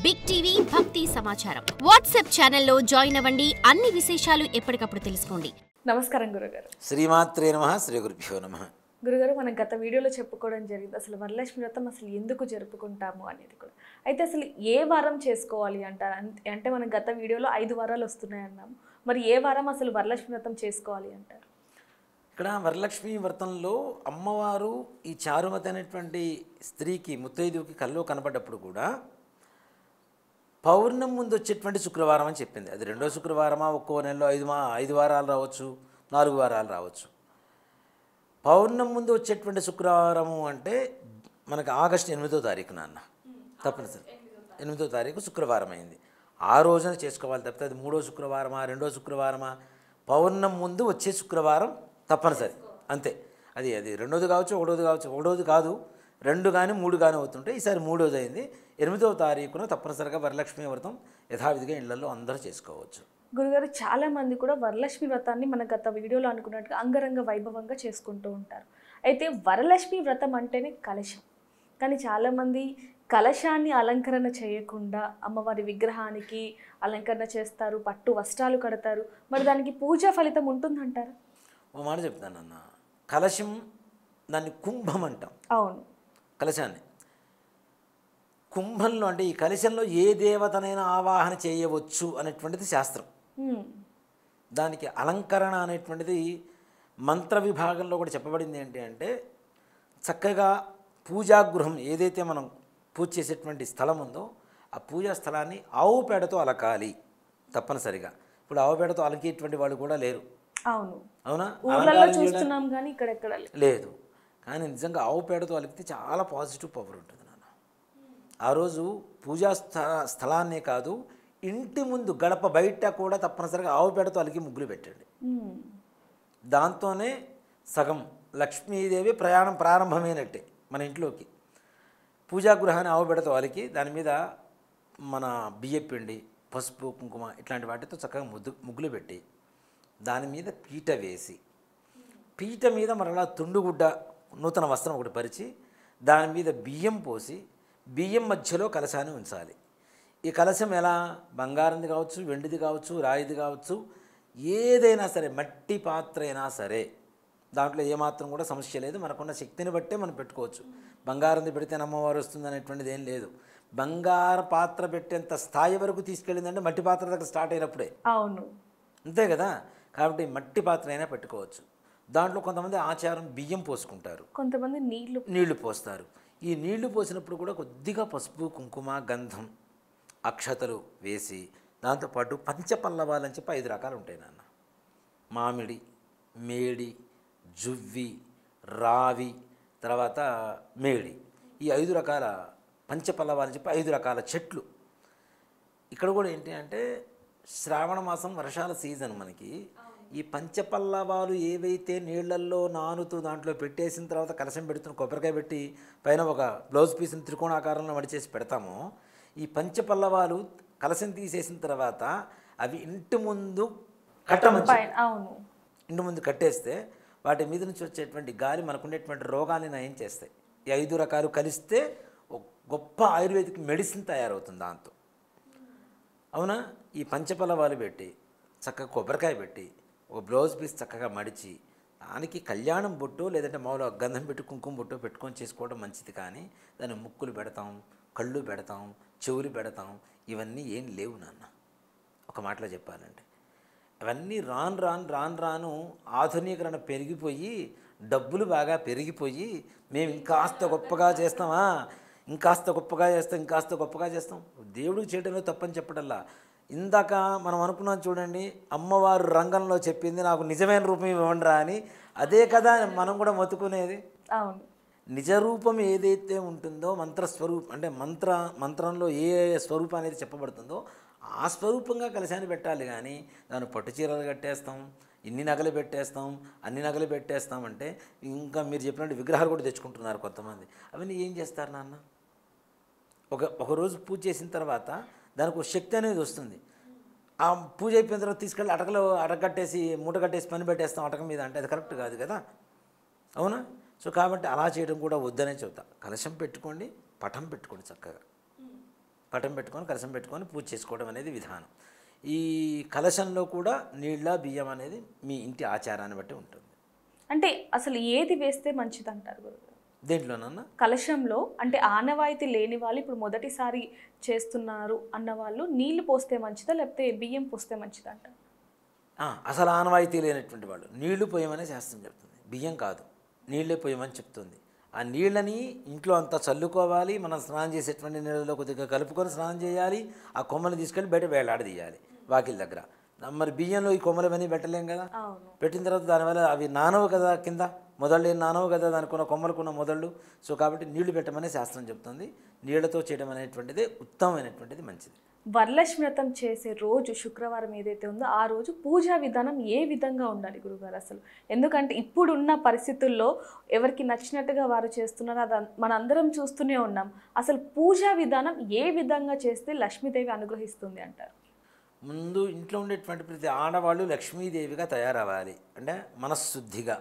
Big TV భక్తి సమాచారం WhatsApp ఛానల్లో జాయిన్ అవ్వండి. అన్ని విశేషాలు ఎప్పటికప్పుడు తెలుసుకోండి. నమస్కారం గురుగారు. శ్రీమాత్రే నమః. శ్రీ గురుభ్యో నమః. గురుగారు, మనం గత వీడియోలో చెప్పుకోవడం జరిగింది అసలు వరలక్ష్మి వ్రతం అసలు ఎందుకు జరుపుకుంటాము అనేది కూడా. అయితే అసలు ఏ వారం చేసుకోవాలి అంటారు? అంటే మనం గత వీడియోలో 5 వారాలు వస్తున్నాయి అన్నాము. మరి ఏ వారం అసలు వరలక్ష్మి వ్రతం చేసుకోవాలి అంటారు? ఇక్కడ వరలక్ష్మి వ్రతంలో అమ్మవారు ఈ చారుమతి అనేటువంటి స్త్రీకి ముత్తైదువుకి కల్లో కనపడ్డప్పుడు కూడా పౌర్ణమి ముందు వచ్చేటువంటి శుక్రవారం అని చెప్పింది. అది 2వ శుక్రవారమా, ఒక్కో నెలలో 5 వారాలు రావచ్చు, 4 వారాలు రావచ్చు. పౌర్ణమి ముందు వచ్చేటువంటి శుక్రవారము అంటే మనకి ఆగస్టు 8వ తారీఖున అన్న తప్పనిసరి 8వ తారీఖు శుక్రవారం అయింది. ఆ రోజున చేసుకోవాలి తప్పితే అది 3వ శుక్రవారమా, 2వ శుక్రవారమా, పౌర్ణమి ముందు వచ్చే శుక్రవారం తప్పనిసరి అంతే. అది 2వది కావచ్చు, 1వది కావచ్చు. 1వది కాదు, 2 కానీ 3 కానీ అవుతుంటే ఈసారి 3వది అయింది. 8వ తారీఖున తప్పనిసరిగా వరలక్ష్మి వ్రతం యథావిధిగా ఇళ్లలో అందరూ చేసుకోవచ్చు. గురుగారు, చాలా మంది కూడా వరలక్ష్మి వ్రతాన్ని మన గత వీడియోలో అనుకున్నట్టుగా అంగరంగ వైభవంగా చేసుకుంటూ ఉంటారు. అయితే వరలక్ష్మి వ్రతం అంటేనే కలశం. కానీ చాలామంది కలశాన్ని అలంకరణ చేయకుండా అమ్మవారి విగ్రహానికి అలంకరణ చేస్తారు, పట్టు వస్త్రాలు కడతారు. మరి దానికి పూజా ఫలితం ఉంటుందంటారా? ఓ మాట చెప్తానన్న, కలశం దాన్ని కుంభం అంటాం. అవును, కలశాన్ని కుంభంలో అంటే ఈ కలశంలో ఏ దేవతనైనా ఆవాహన చేయవచ్చు అనేటువంటిది శాస్త్రం. దానికి అలంకరణ అనేటువంటిది మంత్ర విభాగంలో కూడా చెప్పబడింది. ఏంటి అంటే చక్కగా పూజాగృహం ఏదైతే మనం పూజ చేసేటువంటి స్థలం ఉందో ఆ పూజా స్థలాన్ని ఆవు పేడతో అలకాలి తప్పనిసరిగా. ఇప్పుడు ఆవు పేడతో అలకేటువంటి వాళ్ళు కూడా లేరు. అవును, అవునా? చూస్తున్నాం కానీ ఇక్కడెక్కడ లేదు. కానీ నిజంగా ఆవు పేడతో అలికితే చాలా పాజిటివ్ పవర్ ఉంటుంది నాన్న. ఆ రోజు పూజా స్థలాన్నే కాదు, ఇంటి ముందు గడప బయట కూడా తప్పనిసరిగా ఆవు పేడతో అలికి ముగ్గులు పెట్టండి. దాంతోనే సగం లక్ష్మీదేవి ప్రయాణం ప్రారంభమైనట్టే మన ఇంట్లోకి. పూజాగృహాన్ని ఆవు పేడతో అలికి దాని మీద మన బియ్యపిండి, పసుపు, కుంకుమ ఇట్లాంటి వాటితో చక్కగా ముగ్గులు పెట్టి దాని మీద పీట వేసి, పీట మీద మరలా తుండుగుడ్డ నూతన వస్త్రం ఒకటి పరిచి దాని మీద బియ్యం పోసి బియ్యం మధ్యలో కలశాన్ని ఉంచాలి. ఈ కలశం ఎలా? బంగారంది కావచ్చు, వెండిది కావచ్చు, రాయిది కావచ్చు, ఏదైనా సరే, మట్టి పాత్ర అయినా సరే, దాంట్లో ఏమాత్రం కూడా సమస్య లేదు. మనకున్న శక్తిని బట్టే మనం పెట్టుకోవచ్చు. బంగారంది పెడితే అమ్మవారు వస్తుంది అనేటువంటిది ఏం లేదు. బంగారు పాత్ర పెట్టేంత స్థాయి వరకు తీసుకెళ్ళిందంటే మట్టి పాత్ర దగ్గర స్టార్ట్ అయినప్పుడే. అవును, అంతే కదా. కాబట్టి మట్టి పాత్ర అయినా పెట్టుకోవచ్చు. దాంట్లో కొంతమంది ఆచారం బియ్యం పోసుకుంటారు, కొంతమంది నీళ్లు పోస్తారు. ఈ నీళ్లు పోసినప్పుడు కూడా కొద్దిగా పసుపు, కుంకుమ, గంధం, అక్షతలు వేసి దాంతోపాటు పంచపల్లవాలని చెప్పి 5 రకాలు ఉంటాయి నాన్న. మామిడి, మేడి, జువ్వి, రావి, తర్వాత మేడి, ఈ 5 రకాల పంచపల్లవాలని చెప్పి 5 రకాల చెట్లు. ఇక్కడ కూడా ఏంటి అంటే శ్రావణ మాసం వర్షాల సీజన్ మనకి. ఈ పంచపల్లవాలు ఏవైతే నీళ్లల్లో నానుతూ దాంట్లో పెట్టేసిన తర్వాత కలశం పెడుతున్న కొబ్బరికాయ పెట్టి పైన ఒక బ్లౌజ్ పీస్ని త్రికోణాకారంలో మడిచేసి పెడతామో, ఈ పంచపల్లవాలు కలశం తీసేసిన తర్వాత అవి ఇంటి ముందు ఇంటి ముందు కట్టేస్తే వాటి మీద నుంచి వచ్చేటువంటి గాలి మనకుండేటువంటి రోగాన్ని నయం చేస్తాయి. ఈ 5 రకాలు కలిస్తే ఒక గొప్ప ఆయుర్వేదిక్ మెడిసిన్ తయారవుతుంది దాంతో. అవునా? ఈ పంచపల్లవాలు పెట్టి చక్కగా కొబ్బరికాయ పెట్టి ఒక బ్లౌజ్ పీస్ చక్కగా మడిచి దానికి కళ్యాణం బొట్టు లేదంటే మామూలుగా గంధం పెట్టి కుంకుమ బొట్టు పెట్టుకొని చేసుకోవడం మంచిది. కానీ దాన్ని ముక్కులు పెడతాం, కళ్ళు పెడతాం, చెవులు పెడతాం, ఇవన్నీ ఏం లేవు నాన్న. ఒక మాటలో చెప్పాలంటే అవన్నీ రాను ఆధునీకరణ పెరిగిపోయి డబ్బులు బాగా పెరిగిపోయి మేము ఇంకాస్త గొప్పగా చేస్తామా, ఇంకాస్త గొప్పగా చేస్తాం. దేవుడికి చేయడంలో తప్పని చెప్పడల్లా. ఇందాక మనం అనుకున్నాం చూడండి, అమ్మవారు రంగంలో చెప్పింది నాకు నిజమైన రూపం ఇవ్వండిరా అని. అదే కదా మనం కూడా మొత్తుకునేది. అవును, నిజ రూపం ఏదైతే ఉంటుందో మంత్రస్వరూపం అంటే మంత్రంలో ఏ స్వరూపం అనేది చెప్పబడుతుందో ఆ స్వరూపంగా కలశాన్ని పెట్టాలి. కానీ దాన్ని పట్టు చీరలు కట్టేస్తాం, ఇన్ని నగలు పెట్టేస్తాం, అన్ని నగలు పెట్టేస్తామంటే ఇంకా మీరు చెప్పినట్టు విగ్రహాలు కూడా తెచ్చుకుంటున్నారు కొంతమంది. అవన్నీ ఏం చేస్తారు నాన్న? ఒకరోజు పూజ చేసిన తర్వాత దానికి ఒక శక్తి అనేది వస్తుంది. ఆ పూజ అయిపోయిన తర్వాత తీసుకెళ్ళి అటకట్టేసి మూట కట్టేసి పని పెట్టేస్తాం అటక మీద అంటే అది కరెక్ట్ కాదు కదా. అవునా? సో కాబట్టి అలా చేయడం కూడా వద్దనే చెబుతా. కలశం పెట్టుకోండి, పటం పెట్టుకోండి చక్కగా. పటం పెట్టుకొని కలశం పెట్టుకొని పూజ చేసుకోవడం అనేది విధానం. ఈ కలశంలో కూడా నీళ్ళ బియ్యం అనేది మీ ఇంటి ఆచారాన్ని బట్టి ఉంటుంది. అంటే అసలు ఏది వేస్తే మంచిది అంటారు గురుగారు? దేంట్లోనన్నా కలశంలో అంటే ఆనవాయితీ లేని వాళ్ళు ఇప్పుడు మొదటిసారి చేస్తున్నారు అన్న వాళ్ళు నీళ్లు పోస్తే మంచిదా లేకపోతే బియ్యం పోస్తే మంచిదా అంటారు? అసలు ఆనవాయితీ లేనటువంటి వాళ్ళు నీళ్లు పోయమనే శాస్త్రం చెప్తుంది. బియ్యం కాదు, నీళ్ళే పోయమని చెప్తుంది. ఆ నీళ్ళని ఇంట్లో అంతా చల్లుకోవాలి. మనం స్నానం చేసేటువంటి నీళ్ళలో కొద్దిగా కలుపుకొని స్నానం చేయాలి. ఆ కొమ్మలు తీసుకెళ్ళి బయట వేలాడదీయాలి వాకిల దగ్గర. మరి బియ్యంలో ఈ కొమ్మలు అవన్నీ పెట్టలేం కదా. పెట్టిన తర్వాత దానివల్ల అవి నానవు కదా, కింద మొదళ్ళు నానవు కదా, దానికున్న కొమ్మలకున్న మొదళ్ళు. సో కాబట్టి నీళ్లు పెట్టమని శాస్త్రం చెప్తుంది. నీళ్లతో చేయడం అనేటువంటిది ఉత్తమమైనటువంటిది, మంచిది. వరలక్ష్మి వ్రతం చేసే రోజు శుక్రవారం ఏదైతే ఉందో ఆ రోజు పూజా విధానం ఏ విధంగా ఉండాలి గురుగారు అసలు? ఎందుకంటే ఇప్పుడున్న పరిస్థితుల్లో ఎవరికి నచ్చినట్టుగా వారు చేస్తున్నారు, అది మనందరం చూస్తూనే ఉన్నాం. అసలు పూజా విధానం ఏ విధంగా చేస్తే లక్ష్మీదేవి అనుగ్రహిస్తుంది అంటారు? ముందు ఇంట్లో ఉండేటువంటి ప్రతి ఆడవాళ్ళు లక్ష్మీదేవిగా తయారవ్వాలి. అంటే మనశ్శుద్ధిగా,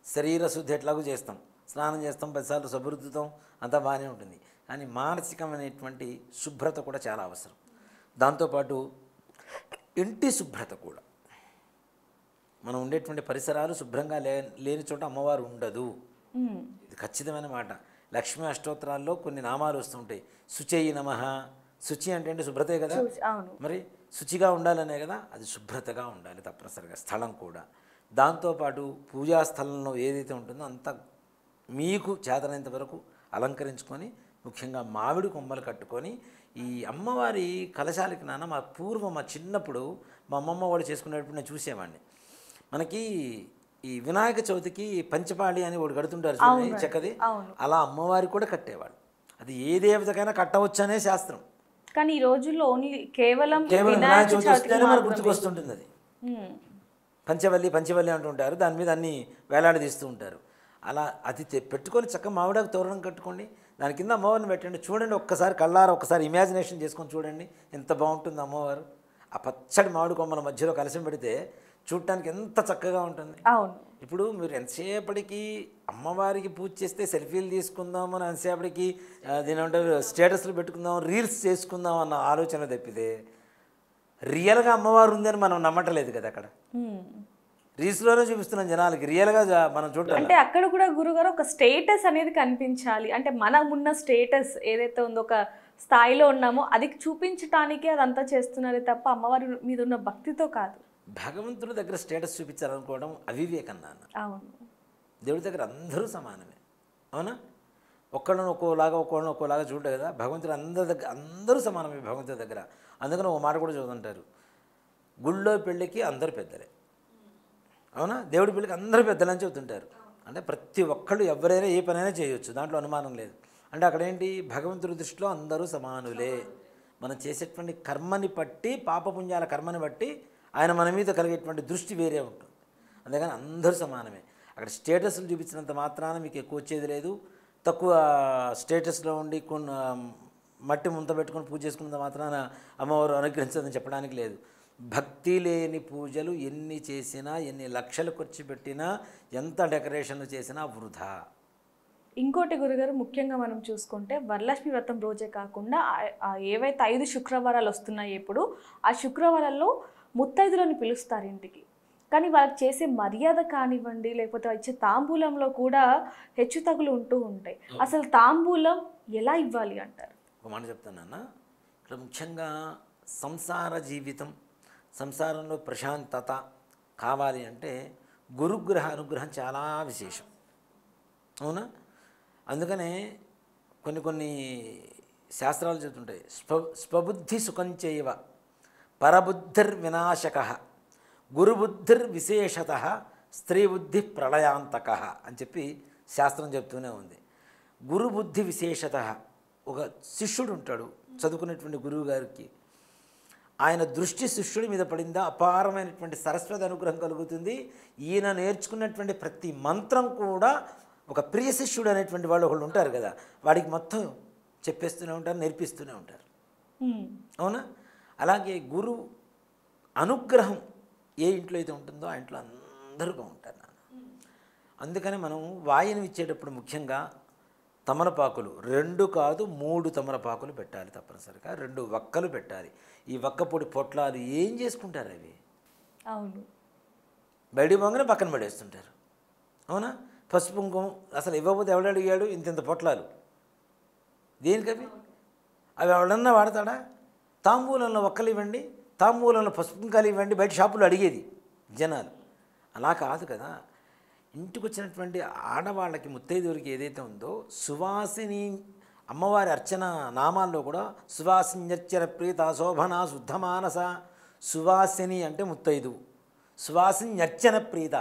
శరీర శుద్ధి ఎట్లాగూ చేస్తాం, స్నానం చేస్తాం, 10 సార్లు సబురుద్దుతాం, అంతా బాగానే ఉంటుంది. కానీ మానసికమైనటువంటి శుభ్రత కూడా చాలా అవసరం. దాంతోపాటు ఇంటి శుభ్రత కూడా. మనం ఉండేటువంటి పరిసరాలు శుభ్రంగా లేని చోట అమ్మవారు ఉండదు. ఇది ఖచ్చితమైన మాట. లక్ష్మీ అష్టోత్తరాల్లో కొన్ని నామాలు వస్తుంటాయి. శుచయి నమః. శుచి అంటే శుభ్రతే కదా. మరి శుచిగా ఉండాలనే కదా, అది శుభ్రతగా ఉండాలి తప్పనిసరిగా. స్థలం కూడా దాంతోపాటు పూజా స్థలంలో ఏదైతే ఉంటుందో అంత మీకు చేతనంత వరకు అలంకరించుకొని, ముఖ్యంగా మామిడి కొమ్మలు కట్టుకొని ఈ అమ్మవారి కలశాలకి మా మా చిన్నప్పుడు మా అమ్మమ్మ వాళ్ళు చేసుకునేటప్పుడు నేను చూసేవాడిని. మనకి ఈ వినాయక చవితికి పంచపాళి అని ఒకటి కడుతుంటారు చెక్కది, అలా అమ్మవారి కూడా కట్టేవాళ్ళు. అది ఏ దేవతకైనా కట్టవచ్చు అనే శాస్త్రం. కానీ ఈ రోజుల్లో ఓన్లీ కేవలం వినాయక చవితి వస్తేనే మనకు గుర్తుకొస్తుంటుంది. అది పంచవల్లి అంటుంటారు, దాని మీద అన్ని వేలాడదీస్తూ ఉంటారు. అలా అది పెట్టుకొని చక్కగా మామిడాకు తోరణం కట్టుకోండి, దాని కింద అమ్మవారిని పెట్టండి. చూడండి, ఒక్కసారి కళ్ళారా ఒకసారి ఇమాజినేషన్ చేసుకొని చూడండి ఎంత బాగుంటుంది అమ్మవారు. ఆ పచ్చడి మామిడి కొమ్మల మధ్యలో కలశం పెడితే చూడటానికి ఎంత చక్కగా ఉంటుంది. అవును. ఇప్పుడు మీరు ఎంతసేపటికి అమ్మవారికి పూజ చేస్తే సెల్ఫీలు తీసుకుందాం అని, ఎంతసేపటికి దీని ఏమంటారు స్టేటస్లు పెట్టుకుందాం, రీల్స్ చేసుకుందాం అన్న ఆలోచన తప్పితే రియల్గా అమ్మవారు ఉందని మనం నమ్మటలేదు కదా. అక్కడ రీల్స్లోనే చూపిస్తున్నాం జనాలకి, రియల్గా మనం చూడాలి. అంటే అక్కడ కూడా గురుగారు ఒక స్టేటస్ అనేది కనిపించాలి. అంటే మనం ఉన్న స్టేటస్ ఏదైతే ఉందో, ఒక స్థాయిలో ఉన్నామో అది చూపించటానికే అదంతా చేస్తున్నారు తప్ప అమ్మవారి మీద ఉన్న భక్తితో కాదు. భగవంతుడి దగ్గర స్టేటస్ చూపించాలనుకోవడం అవివేకం నాన్న. అవును. దేవుడి దగ్గర అందరూ సమానమే, అవునా? ఒక్కళ్ళని ఒక్కోలాగా చూడదు కదా. భగవంతుడు అందరూ సమానమే భగవంతుడి దగ్గర. అందుకని ఒక మాట కూడా చదువుతుంటారు, గుళ్ళో పెళ్ళికి అందరూ పెద్దలే, అవునా? దేవుడి పెళ్ళికి అందరూ పెద్దలని చెబుతుంటారు. అంటే ప్రతి ఒక్కళ్ళు ఎవరైనా ఏ పనైనా చేయొచ్చు, దాంట్లో అనుమానం లేదు. అంటే అక్కడేంటి, భగవంతుడి దృష్టిలో అందరూ సమానులే. మనం చేసేటువంటి కర్మని బట్టి, పాపపుణ్యాల కర్మని బట్టి ఆయన మన మీద కలిగేటువంటి దృష్టి వేరే ఉంటుంది. అందుకని అందరూ సమానమే. అక్కడ స్టేటస్లు చూపించినంత మాత్రాన మీకు ఎక్కువ వచ్చేది లేదు, తక్కువ స్టేటస్లో ఉండి కొన్ని మట్టి ముంత పెట్టుకొని పూజ చేసుకున్నంత మాత్రాన అమ్మవారు అనుగ్రహించదని చెప్పడానికి లేదు. భక్తి లేని పూజలు ఎన్ని చేసినా, ఎన్ని లక్షలు ఖర్చు పెట్టినా, ఎంత డెకరేషన్లు చేసినా వృధా. ఇంకోటి గురుగారు, ముఖ్యంగా మనం చూసుకుంటే వరలక్ష్మి వ్రతం రోజే కాకుండా ఏవైతే 5 శుక్రవారాలు వస్తున్నాయి ఇప్పుడు, ఆ శుక్రవారాల్లో ముత్తైదులను పిలుస్తారు ఇంటికి. కానీ వాళ్ళకి చేసే మర్యాద కానివ్వండి, లేకపోతే ఇచ్చే తాంబూలంలో కూడా హెచ్చుతగులు ఉంటూ ఉంటాయి. అసలు తాంబూలం ఎలా ఇవ్వాలి అంటారు? ఒక మాట చెప్తానన్న, ఇక్కడ ముఖ్యంగా సంసార జీవితం, సంసారంలో ప్రశాంతత కావాలి అంటే గురుగ్రహ అనుగ్రహం చాలా విశేషం, అవునా? అందుకనే కొన్ని శాస్త్రాలు చెప్తుంటాయి, స్వబుద్ధి సుఖంచైవ పరబుద్ధిర్వినాశక గురుబుద్ధిర్విశేషత స్త్రీబుద్ధి ప్రళయాంతక అని చెప్పి శాస్త్రం చెప్తూనే ఉంది. గురుబుద్ధి విశేషత, ఒక శిష్యుడు ఉంటాడు చదువుకునేటువంటి గురువు గారికి, ఆయన దృష్టి శిష్యుడి మీద పడిందా అపారమైనటువంటి సరస్వతి అనుగ్రహం కలుగుతుంది. ఈయన నేర్చుకున్నటువంటి ప్రతి మంత్రం కూడా ఒక ప్రియ శిష్యుడు అనేటువంటి వాళ్ళు ఒకళ్ళు ఉంటారు కదా, వాడికి మొత్తం చెప్పేస్తూనే ఉంటారు, నేర్పిస్తూనే ఉంటారు, అవునా? అలాగే గురు అనుగ్రహం ఏ ఇంట్లో అయితే ఉంటుందో ఆ ఇంట్లో అందరూ బాగుంటారు నాన్న. అందుకని మనం వాయుని ఇచ్చేటప్పుడు ముఖ్యంగా తమలపాకులు 2 కాదు 3 తమలపాకులు పెట్టాలి తప్పనిసరిగా, 2 వక్కలు పెట్టాలి. ఈ వక్క పొడి పొట్లాలు ఏం చేసుకుంటారు అవి? అవును, బయటికి పోగానే పక్కన పడేస్తుంటారు. అవునా? పసుపు కుంకుమ అసలు ఇవ్వకపోతే ఎవడు అడిగాడు? ఇంత పొట్లాలు దేనికవి? అవి ఎవడన్నా వాడతాడా? తాంబూలంలో వక్కలు ఇవ్వండి, తాంబూలంలో పసుపు కుంకాలు ఇవ్వండి, బయట షాపులో అడిగేది జనాలు. అలా కాదు కదా. ఇంటికి వచ్చినటువంటి ఆడవాళ్ళకి ముత్తైదువురికి ఏదైతే ఉందో సువాసిని అమ్మవారి అర్చన నామాల్లో కూడా సువాసిన్యర్చన ప్రీత శోభన శుద్ధమానస. సువాసిని అంటే ముత్తైదువు, సువాసిన్యర్చన ప్రీత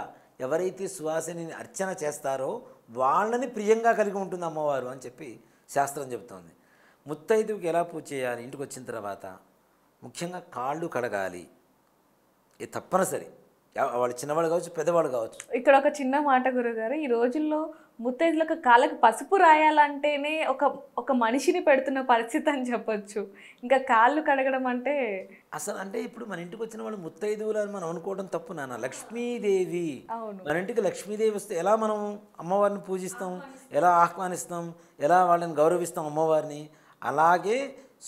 ఎవరైతే సువాసిని అర్చన చేస్తారో వాళ్ళని ప్రియంగా కలిగి ఉంటుంది అమ్మవారు అని చెప్పి శాస్త్రం చెబుతోంది. ముత్తైదువుకి ఎలా పూజ చేయాలి? ఇంటికి వచ్చిన తర్వాత ముఖ్యంగా కాళ్ళు కడగాలి, ఇది తప్పనిసరి. వాళ్ళు చిన్నవాళ్ళు కావచ్చు, పెద్దవాళ్ళు కావచ్చు. ఇక్కడ ఒక చిన్న మాట గురుగారు, ఈ రోజుల్లో ముత్తైదులకు కాళ్ళకి పసుపు రాయాలంటేనే ఒక మనిషిని పెడుతున్న పరిస్థితి అని చెప్పొచ్చు. ఇంకా కాళ్ళు కడగడం అంటే అసలు అంటే ఇప్పుడు మన ఇంటికి వచ్చిన వాళ్ళు ముత్తైదువులు అని మనం అనుకోవడం తప్పు నాన్న. లక్ష్మీదేవి, మన ఇంటికి లక్ష్మీదేవి వస్తే ఎలా మనం అమ్మవారిని పూజిస్తాం, ఎలా ఆహ్వానిస్తాం, ఎలా వాళ్ళని గౌరవిస్తాం అమ్మవారిని. అలాగే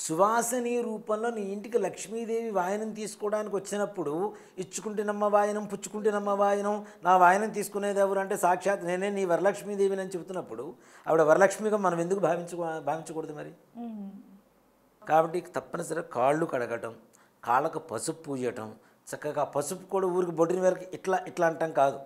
సువాసిని రూపంలో నీ ఇంటికి లక్ష్మీదేవి వాయనం తీసుకోవడానికి వచ్చినప్పుడు ఇచ్చుకుంటేనమ్మ వాయనం పుచ్చుకుంటేనమ్మ వాయనం, నా వాయనం తీసుకునేది ఎవరు అంటే సాక్షాత్ నేనే నీ వరలక్ష్మీదేవిని అని చెబుతున్నప్పుడు ఆవిడ వరలక్ష్మిగా మనం ఎందుకు భావించకూడదు మరి? కాబట్టి తప్పనిసరిగా కాళ్ళు కడగటం, కాళ్ళకు పసుపు పూయటం, చక్కగా పసుపు కూడా ఊరికి బొడ్డిన వరకు ఇట్లా అంటాం కాదు,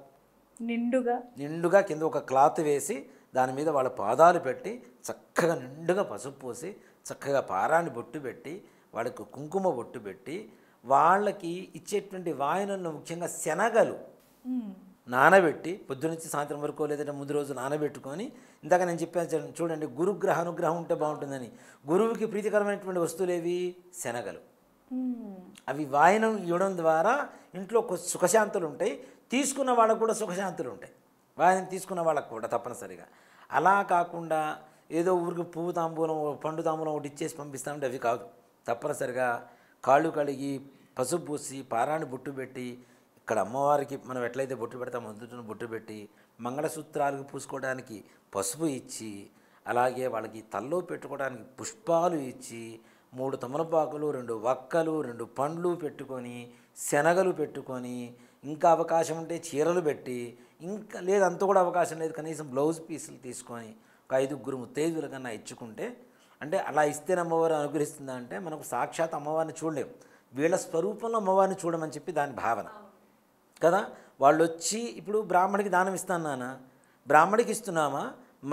నిండుగా కింద ఒక క్లాత్ వేసి దాని మీద వాళ్ళ పాదాలు పెట్టి చక్కగా నిండుగా పసుపు పోసి చక్కగా పారాన్ని బొట్టు పెట్టి వాళ్ళకి కుంకుమ బొట్టు పెట్టి వాళ్ళకి ఇచ్చేటువంటి వాయనంలో ముఖ్యంగా శనగలు నానబెట్టి పొద్దునుంచి సాయంత్రం వరకు లేదంటే ముందు రోజు నానబెట్టుకొని, ఇందాక నేను చెప్పాను చూడండి, గురుగ్రహ అనుగ్రహం ఉంటే బాగుంటుందని. గురువుకి ప్రీతికరమైనటువంటి వస్తువులేవి? శనగలు. అవి వాయనం ఇవ్వడం ద్వారా ఇంట్లో సుఖశాంతులు ఉంటాయి, తీసుకున్న వాళ్ళకు కూడా సుఖశాంతులు ఉంటాయి, వాయనం తీసుకున్న వాళ్ళకు కూడా తప్పనిసరిగా. అలా కాకుండా ఏదో ఊరికి పువ్వు తాంబూలం పండు తాంబూలం ఒకటి ఇచ్చేసి పంపిస్తామంటే అవి కాదు. తప్పనిసరిగా కాళ్ళు కడిగి పసుపు పూసి పారాన్ని బొట్టు పెట్టి, ఇక్కడ అమ్మవారికి మనం ఎట్లయితే బొట్టు పెడతామో అందుతున్న బొట్టు పెట్టి, మంగళసూత్రాలకు పూసుకోవడానికి పసుపు ఇచ్చి, అలాగే వాళ్ళకి తల్లో పెట్టుకోవడానికి పుష్పాలు ఇచ్చి, 3 తమలపాకులు 2 వక్కలు 2 పండ్లు పెట్టుకొని, శనగలు పెట్టుకొని, ఇంకా అవకాశం ఉంటే చీరలు పెట్టి, ఇంకా లేదు అంత కూడా అవకాశం లేదు కనీసం బ్లౌజ్ పీసులు తీసుకొని ఒక 5 ముత్తైదువుల కన్నా ఇచ్చుకుంటే, అంటే అలా ఇస్తేనే అమ్మవారు అనుగ్రహిస్తుందా అంటే మనకు సాక్షాత్ అమ్మవారిని చూడలేము, వీళ్ళ స్వరూపంలో అమ్మవారిని చూడమని చెప్పి దాని భావన కదా. వాళ్ళు వచ్చి ఇప్పుడు బ్రాహ్మడికి దానం ఇస్తాను నాన్న, బ్రాహ్మడికి ఇస్తున్నామా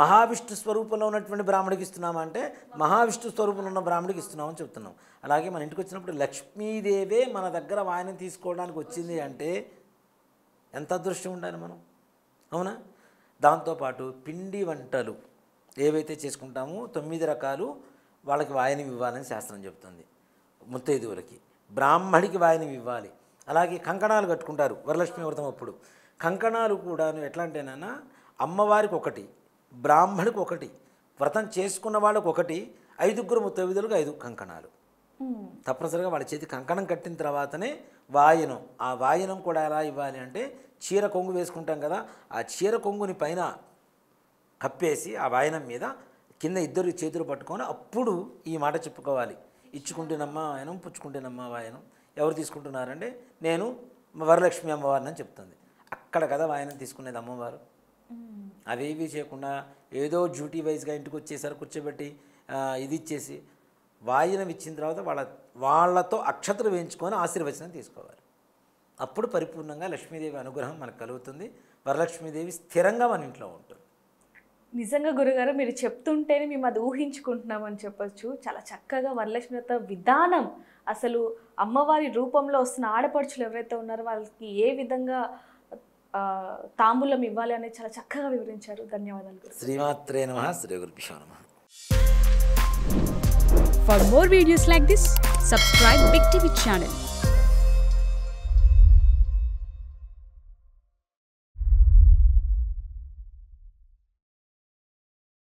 మహావిష్ణు స్వరూపంలో ఉన్నటువంటి బ్రాహ్మడికి ఇస్తున్నామా అంటే మహావిష్ణు స్వరూపంలో ఉన్న బ్రాహ్మడికి ఇస్తున్నామని చెప్తున్నాం. అలాగే మన ఇంటికి వచ్చినప్పుడు లక్ష్మీదేవే మన దగ్గర వాయనం తీసుకోవడానికి వచ్చింది అంటే ఎంత అదృష్టం ఉండాలి మనం, అవునా? దాంతోపాటు పిండి వంటలు ఏవైతే చేసుకుంటామో 9 రకాలు వాళ్ళకి వాయనం ఇవ్వాలని శాస్త్రం చెబుతుంది. ముత్తైదువులకి బ్రాహ్మడికి వాయనం ఇవ్వాలి. అలాగే కంకణాలు కట్టుకుంటారు వరలక్ష్మి వ్రతం అప్పుడు. కంకణాలు కూడా ఎట్లా అంటేనన్నా అమ్మవారికి ఒకటి, బ్రాహ్మడికి ఒకటి, వ్రతం చేసుకున్న వాళ్ళకి ఒకటి, 5 ముత్తైదువులకు 5 కంకణాలు. తప్పనిసరిగా వాళ్ళ చేతి కంకణం కట్టిన తర్వాతనే వాయనం. ఆ వాయనం కూడా ఎలా ఇవ్వాలి అంటే చీర కొంగు వేసుకుంటాం కదా, ఆ చీర కొంగుని పైన కప్పేసి ఆ వాయనం మీద కింద 2 చేతులు పట్టుకొని అప్పుడు ఈ మాట చెప్పుకోవాలి, ఇచ్చుకుంటేనమ్మ వాయనం పుచ్చుకుంటేనమ్మ వాయనం. ఎవరు తీసుకుంటున్నారంటే నేను వరలక్ష్మి అమ్మవారిని అని చెప్తుంది. అక్కడ కదా వాయనం తీసుకునేది అమ్మవారు. అవేవి చేయకుండా ఏదో డ్యూటీ వైజ్గా ఇంటికి వచ్చేసరికి కూర్చోబెట్టి ఇది ఇచ్చేసి వాయనం ఇచ్చిన తర్వాత వాళ్ళతో అక్షతలు వేయించుకొని ఆశీర్వచనం తీసుకోవాలి. అప్పుడు పరిపూర్ణంగా లక్ష్మీదేవి అనుగ్రహం మనకు కలుగుతుంది, వరలక్ష్మీదేవి స్థిరంగా మన ఇంట్లో ఉంటుంది. నిజంగా గురుగారు మీరు చెప్తుంటేనే మేము అది ఊహించుకుంటున్నామని చెప్పొచ్చు. చాలా చక్కగా వరలక్ష్మి వ్రత విధానం, అసలు అమ్మవారి రూపంలో వస్తున్న ఆడపడుచులు ఎవరైతే ఉన్నారో వాళ్ళకి ఏ విధంగా తాంబూలం ఇవ్వాలి అనేది చాలా చక్కగా వివరించారు. ధన్యవాదాలు. శ్రీమాత్రే నమః. శ్రీ గురుభ్యో నమః. For more videos like this, subscribe Big TV channel.